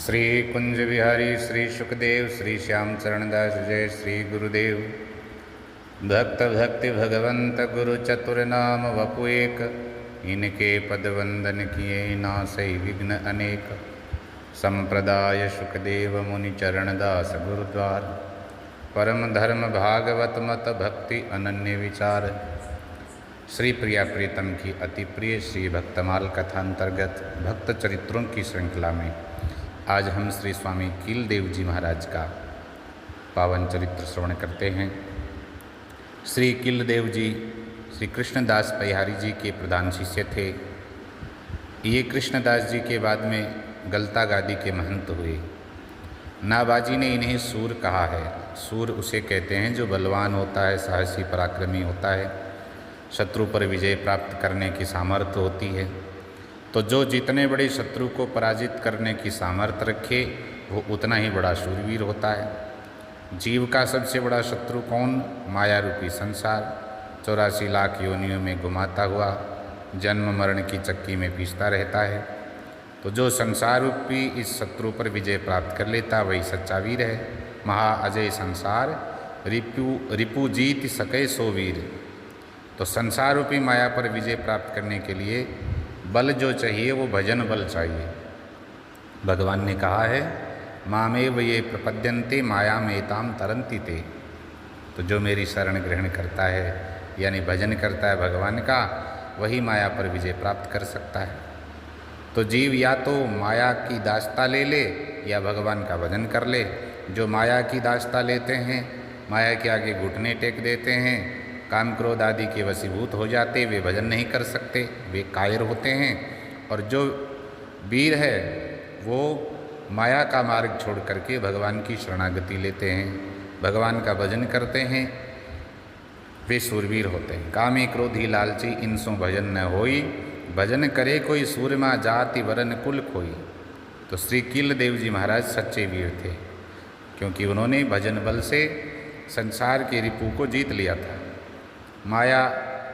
श्री कुंज बिहारी श्री सुखदेव श्री श्याम चरणदास जय श्री गुरुदेव। भक्त भक्ति भगवंत गुरु चतुर नाम वपु एक, इनके पद वंदन किए नासै विघ्न अनेक। संप्रदाय सुखदेव मुनि चरणदास गुरुद्वार, परम धर्म भागवत मत भक्ति अनन्य विचार। श्री प्रिया प्रीतम की अति प्रिय श्री भक्तमाल कथा अंतर्गत भक्त चरित्रों की श्रृंखला में आज हम श्री स्वामी कीलदेव जी महाराज का पावन चरित्र श्रवण करते हैं। श्री कीलदेव जी श्री कृष्णदास परिहारी जी के प्रधान शिष्य थे। ये कृष्णदास जी के बाद में गलता गादी के महंत हुए। नाबाजी ने इन्हें सूर कहा है। सूर उसे कहते हैं जो बलवान होता है, साहसी पराक्रमी होता है, शत्रु पर विजय प्राप्त करने की सामर्थ्य होती है। तो जो जितने बड़े शत्रु को पराजित करने की सामर्थ्य रखे वो उतना ही बड़ा शूरवीर होता है। जीव का सबसे बड़ा शत्रु कौन? माया रूपी संसार 84 लाख योनियों में घुमाता हुआ जन्म मरण की चक्की में पीसता रहता है। तो जो संसार रूपी इस शत्रु पर विजय प्राप्त कर लेता वही सच्चा वीर है। महा अजय संसार रिपु जीत सके सो वीर। तो संसार रूपी माया पर विजय प्राप्त करने के लिए बल जो चाहिए वो भजन बल चाहिए। भगवान ने कहा है मामेव ये प्रपद्यन्ते माया मेताम तरन्ति ते। तो जो मेरी शरण ग्रहण करता है यानी भजन करता है भगवान का, वही माया पर विजय प्राप्त कर सकता है। तो जीव या तो माया की दास्ता ले ले या भगवान का भजन कर ले। जो माया की दास्ता लेते हैं, माया के आगे घुटने टेक देते हैं, काम क्रोध आदि के वशीभूत हो जाते, वे भजन नहीं कर सकते, वे कायर होते हैं। और जो वीर है वो माया का मार्ग छोड़ करके भगवान की शरणागति लेते हैं, भगवान का भजन करते हैं, वे सूरवीर होते हैं। कामी क्रोधी लालची इनसो भजन न होई, भजन करे कोई सूरमा जाति वरन कुल खोई। तो श्री कीलदेव जी महाराज सच्चे वीर थे, क्योंकि उन्होंने भजन बल से संसार के रिपु को जीत लिया था। माया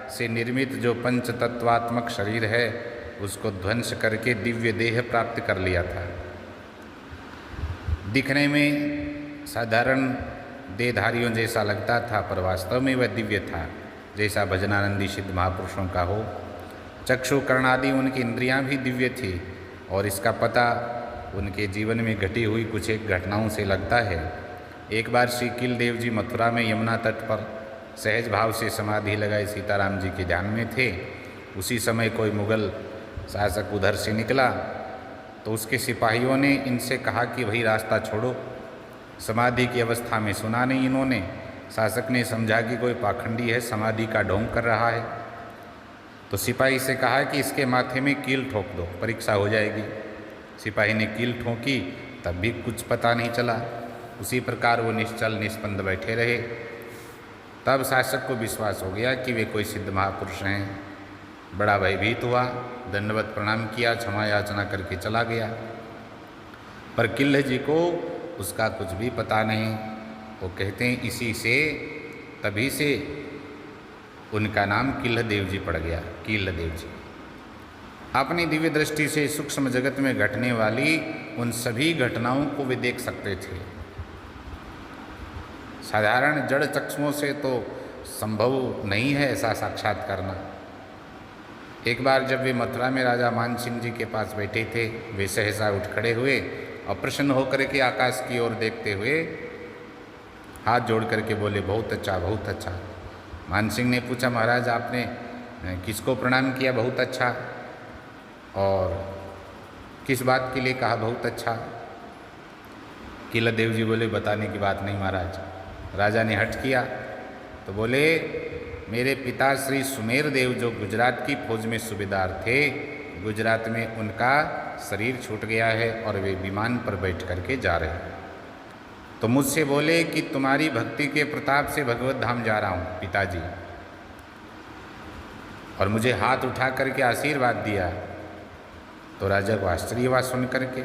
से निर्मित जो पंच तत्वात्मक शरीर है उसको ध्वंस करके दिव्य देह प्राप्त कर लिया था। दिखने में साधारण देहधारियों जैसा लगता था, पर वास्तव में वह दिव्य था, जैसा भजनानंदी सिद्ध महापुरुषों का हो। चक्षु कर्णादि उनकी इंद्रियां भी दिव्य थी, और इसका पता उनके जीवन में घटी हुई कुछ एक घटनाओं से लगता है। एक बार श्री कीलदेव जी मथुरा में यमुना तट पर सहज भाव से समाधि लगाए सीताराम जी के ध्यान में थे। उसी समय कोई मुगल शासक उधर से निकला, तो उसके सिपाहियों ने इनसे कहा कि भाई रास्ता छोड़ो। समाधि की अवस्था में सुना नहीं इन्होंने। शासक ने समझा कि कोई पाखंडी है, समाधि का ढोंग कर रहा है। तो सिपाही से कहा कि इसके माथे में कील ठोक दो, परीक्षा हो जाएगी। सिपाही ने कील ठोकी, तब भी कुछ पता नहीं चला। उसी प्रकार वो निश्चल निस्पंद बैठे रहे। तब शासक को विश्वास हो गया कि वे कोई सिद्ध महापुरुष हैं। बड़ा भयभीत हुआ, दंडवत प्रणाम किया, क्षमा याचना करके चला गया। पर किल्ल जी को उसका कुछ भी पता नहीं। वो कहते हैं इसी से, तभी से उनका नाम कीलदेव जी पड़ गया। कीलदेव जी अपनी दिव्य दृष्टि से सूक्ष्म जगत में घटने वाली उन सभी घटनाओं को वे देख सकते थे। साधारण जड़ चक्षुओं से तो संभव नहीं है ऐसा साक्षात करना। एक बार जब वे मथुरा में राजा मानसिंह जी के पास बैठे थे, वे सहसा उठ खड़े हुए और प्रसन्न होकर के आकाश की ओर देखते हुए हाथ जोड़ करके बोले बहुत अच्छा, बहुत अच्छा। मानसिंह ने पूछा महाराज आपने किसको प्रणाम किया? बहुत अच्छा। और किस बात के लिए कहा बहुत अच्छा? कीलदेव जी बोले बताने की बात नहीं महाराज। राजा ने हट किया तो बोले मेरे पिता श्री सुमेर देव जो गुजरात की फौज में सूबेदार थे, गुजरात में उनका शरीर छूट गया है और वे विमान पर बैठ करके जा रहे हैं। तो मुझसे बोले कि तुम्हारी भक्ति के प्रताप से भगवत धाम जा रहा हूँ पिताजी। और मुझे हाथ उठा करके आशीर्वाद दिया। तो राजा को आश्चर्य हुआ सुन करके।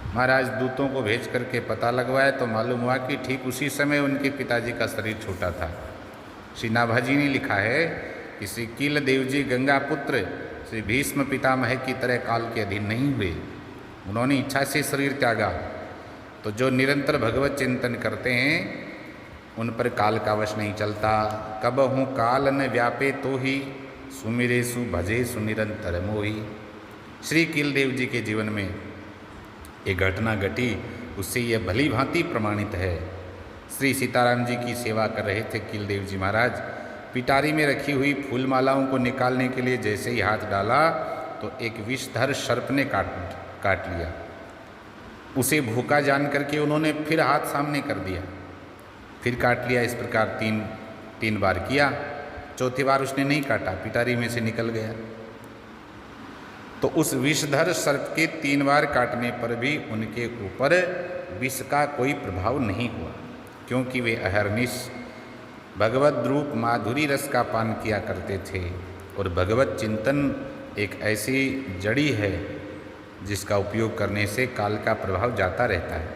महाराज दूतों को भेज करके पता लगवाया तो मालूम हुआ कि ठीक उसी समय उनके पिताजी का शरीर छूटा था। श्री नाभाजी ने लिखा है कि श्री कीलदेव जी गंगा पुत्र श्री भीष्म पितामह की तरह काल के अधीन नहीं हुए। उन्होंने इच्छा से शरीर त्यागा। तो जो निरंतर भगवत चिंतन करते हैं उन पर काल का वश नहीं चलता। कब हूँ काल न व्यापे तो ही सुमिरेसु भजेसु निरंतर मोही। श्री कीलदेव जी के जीवन में एक घटना घटी, उससे यह भली भांति प्रमाणित है। श्री सीताराम जी की सेवा कर रहे थे कीलदेव जी महाराज। पिटारी में रखी हुई फूल मालाओं को निकालने के लिए जैसे ही हाथ डाला तो एक विषधर सर्प ने काट लिया। उसे भूखा जान करके उन्होंने फिर हाथ सामने कर दिया, फिर काट लिया। इस प्रकार तीन बार किया। चौथी बार उसने नहीं काटा, पिटारी में से निकल गया। तो उस विषधर सर्प के 3 बार काटने पर भी उनके ऊपर विष का कोई प्रभाव नहीं हुआ, क्योंकि वे अहरनिश भगवत रूप माधुरी रस का पान किया करते थे। और भगवत चिंतन एक ऐसी जड़ी है जिसका उपयोग करने से काल का प्रभाव जाता रहता है।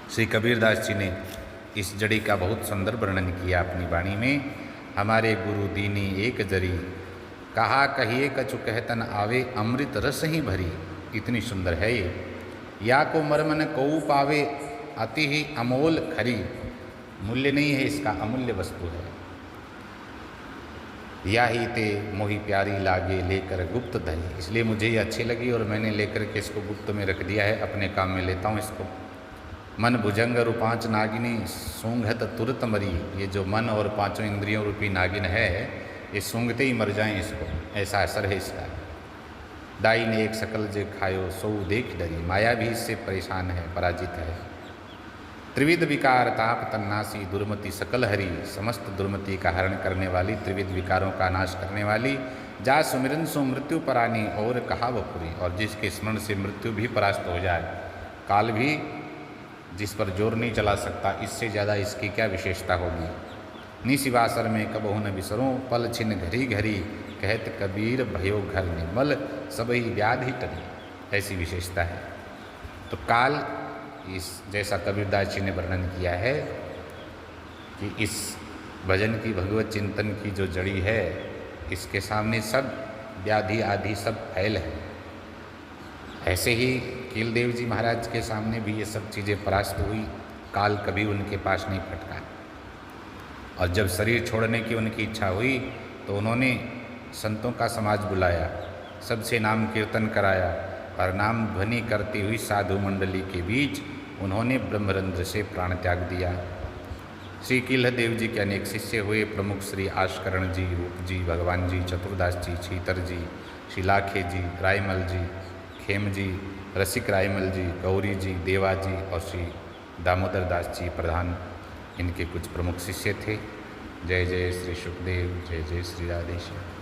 श्री कबीरदास जी ने इस जड़ी का बहुत सुंदर वर्णन किया अपनी वाणी में। हमारे गुरु दीनी एक जरी, कहा कहिए कछु कहतन आवे, अमृत रस ही भरी। इतनी सुंदर है ये। या को मर्म न कोऊ पावे, अति ही अमोल खरी। मूल्य नहीं है इसका, अमूल्य वस्तु है। या ही ते मोही प्यारी लागे, लेकर गुप्त धरी। इसलिए मुझे ये अच्छी लगी और मैंने लेकर के इसको गुप्त में रख दिया है, अपने काम में लेता हूँ इसको। मन भुजंग रूपांच नागिनी, सूंघत तुरत मरी। ये जो मन और 5 इंद्रियों रूपी नागिन है, ये सूंघते ही मर जाएं इसको, ऐसा असर है इसका। दाई ने एक सकल जे खायो, सो देख डरी। माया भी इससे परेशान है, पराजित है। त्रिविध विकार ताप तन्नासी, दुर्मति सकल हरी। समस्त दुर्मति का हरण करने वाली, त्रिविध विकारों का नाश करने वाली। जा सुमिरन सो मृत्यु परानी, और कहा वपुरी। और जिसके स्मरण से मृत्यु भी परास्त हो जाए, काल भी जिस पर जोर नहीं चला सकता, इससे ज़्यादा इसकी क्या विशेषता होगी। निशिवासर में कबहु न बिसरों, पल छिन घरी घरी। कहत कबीर भयो घर निर्मल, सबही व्याधि टली। ऐसी विशेषता है। तो काल इस जैसा कबीरदास जी ने वर्णन किया है कि इस भजन की, भगवत चिंतन की जो जड़ी है, इसके सामने सब व्याधि आदि सब फैल है। ऐसे ही कीलदेव जी महाराज के सामने भी ये सब चीज़ें परास्त हुई, काल कभी उनके पास नहीं फटका। और जब शरीर छोड़ने की उनकी इच्छा हुई तो उन्होंने संतों का समाज बुलाया, सबसे नाम कीर्तन कराया और नाम ध्वनि करती हुई साधु मंडली के बीच उन्होंने ब्रह्मरंध्र से प्राण त्याग दिया। श्री कीलदेव जी के अनेक शिष्य हुए। प्रमुख श्री आशकरण जी, रूप जी, भगवान जी, चतुर्दास जी, छीतर जी, शिलाखे जी, रायमल जी, खेम जी, रसिक रायमल जी, गौरी जी, देवा जी और श्री दामोदर दास जी प्रधान इनके कुछ प्रमुख शिष्य थे। जय जय श्री सुखदेव, जय जय श्री राधेश्याम।